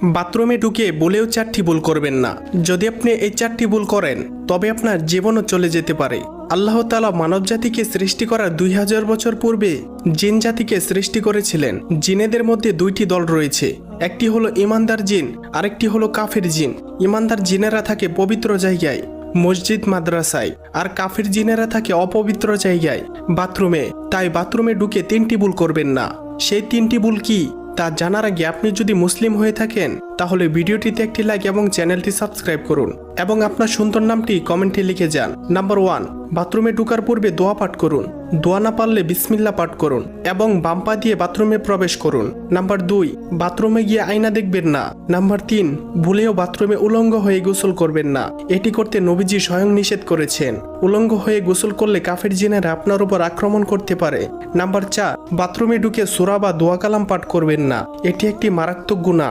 বাথরুমে ঢুকে বলেও 4টি ভুল করবেন না। যদি আপনি এই 4টি ভুল করেন তবে আপনার জীবনও চলে যেতে পারে। আল্লাহ তাআলা মানব জাতিকে সৃষ্টি করার 2000 বছর পূর্বে জিন জাতিকে সৃষ্টি করেছিলেন। জিনেদের মধ্যে 2টি দল রয়েছে, একটি হলো ইমানদার জিন, আরেকটি হলো কাফির জিন। ইমানদার জিনেরা থাকে পবিত্র জায়গায়, মসজিদ মাদ্রাসায়, আর কাফির জিনেরা থাকে অপবিত্র জায়গায়, বাথরুমে। তাই বাথরুমে ঢুকে 3টি ভুল করবেন না। সেই 3টি ভুল কি তা জানার আগে আপনি যদি মুসলিম হয়ে থাকেন তাহলে ভিডিওটিতে একটি লাইক এবং চ্যানেলটি সাবস্ক্রাইব করুন এবং আপনার সুন্দর নামটি কমেন্টে লিখে যান। নাম্বার 1, বাথরুমে ঢোকার পূর্বে দোয়া পাঠ করুন। দোয়া না পারলে বিসমিল্লাহ পাঠ করুন এবং বাম পা দিয়ে বাথরুমে প্রবেশ করুন। নাম্বার 2, বাথরুমে গিয়ে আয়না দেখবেন না। নাম্বার 3, ভুলেও বাথরুমে উলঙ্গ হয়ে গোসল করবেন না। এটি করতে নবীজি স্বয়ং নিষেধ করেছেন। উলঙ্গ হয়ে গোসল করলে কাফের জিনেরা আপনার উপর আক্রমণ করতে পারে। নাম্বার 4, বাথরুমে ঢুকে সূরা বা দোয়া কালাম পাঠ করবেন না। এটি একটি মারাত্মক গুনাহ।